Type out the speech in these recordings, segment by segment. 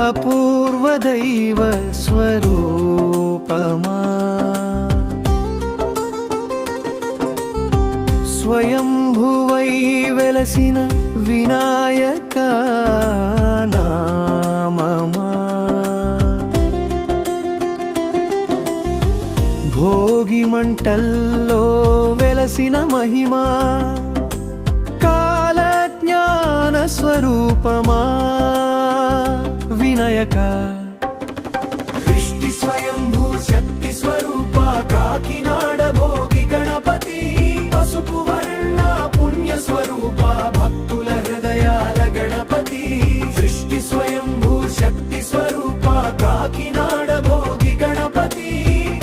అపూర్వ దైవ స్వరూపమా స్వయంభువై వెలసిన వినాయక నామమా భోగి మంటల్లో వెలసిన మహిమా కాలజ్ఞాన స్వరూపమా వినాయక సృష్టి స్వయంభూ శక్తి స్వరూప కాకినాడ భోగి గణపతి పసుపు వర్ణ పుణ్య స్వరూప భక్తుల హృదయాల గణపతి సృష్టి స్వయంభూ శక్తి స్వరూప కాకినాడ భోగి గణపతి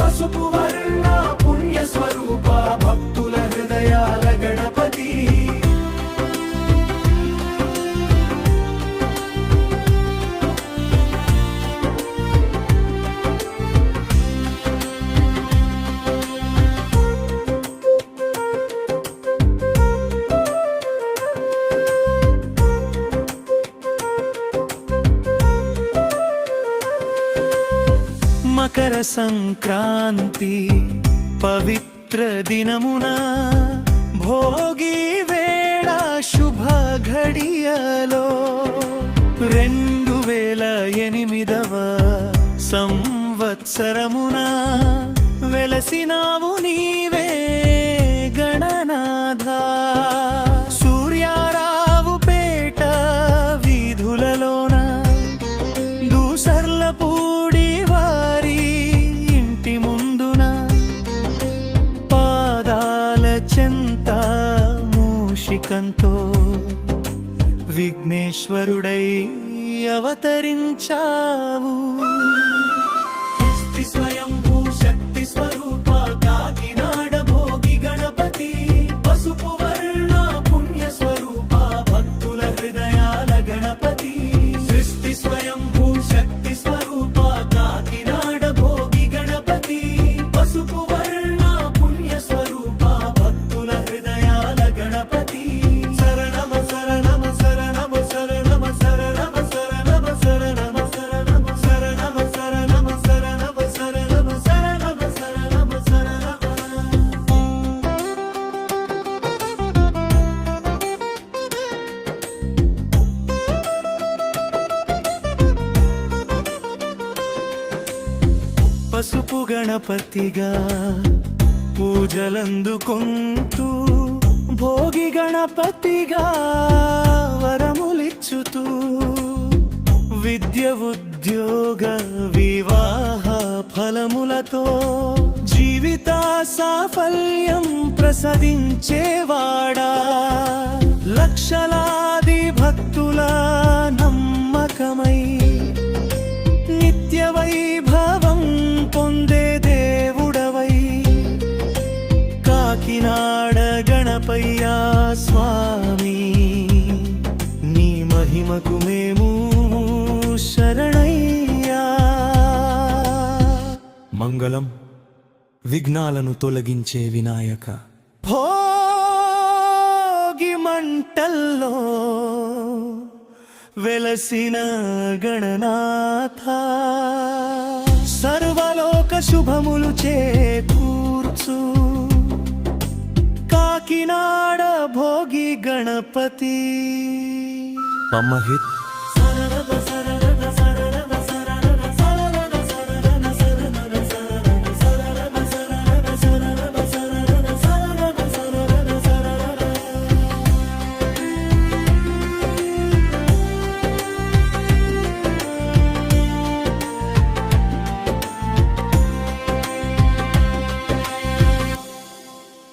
పసుపు వర్ణ పుణ్య స్వరూప భక్తుల హృదయాల గణపతి మకర సంక్రాంతి పవిత్ర దినమున భోగి వేళ శుభ ఘడియలో 2008వ సంవత్సరమున వెలసినావు నీవే గణనాథ సూర్యారావుపేట వీధులలోన దూసర్లపూడి వారి ఇంటి ముందున పాదాల చెంత మూషికంతో విఘ్నేశ్వరుడై అవతరించావు సృష్టి స్వయంభూ శక్తి స్వరూప కాకినాడ భోగి గణపతి పసుపు వర్ణ పుణ్య స్వరూప భక్తుల హృదయాల గణపతి సృష్టి స్వయంభూ శక్తి స్వరూప కాకినాడ భోగి గణపతి పసుపు వర్ణ పుణ్య స్వరూప భక్తుల హృదయాల గణపతి శరణమ శరణమ శరణమ శరణమ శరణమ శరణమ శరణమ శరణమ శరణమ శరణమ శరణమ శరణమ శరణమ శరణమ శరణమ పసుపు గణపతిగా పూజలందుకుంటూ భోగి గణపతిగా వరములిచ్చుతూ విద్య ఉద్యోగ వివాహ ఫలములతో జీవిత సాఫల్యం ప్రసాదించేవాడా లక్షలాది భక్తుల నమ్మకమై నిత్య వైభవం పొందే దేవుడవై కాకినాడ గణపయ్యా స్వామి నీ మహిమకు మేము శరణయ్యా మంగళం విఘ్నాలను తొలగించే వినాయక భోగి మంటల్లో వెలసిన గణనాథ సర్వలోక శుభములు చేకూర్చు కాకినాడ భోగి గణపతి మమ హిత్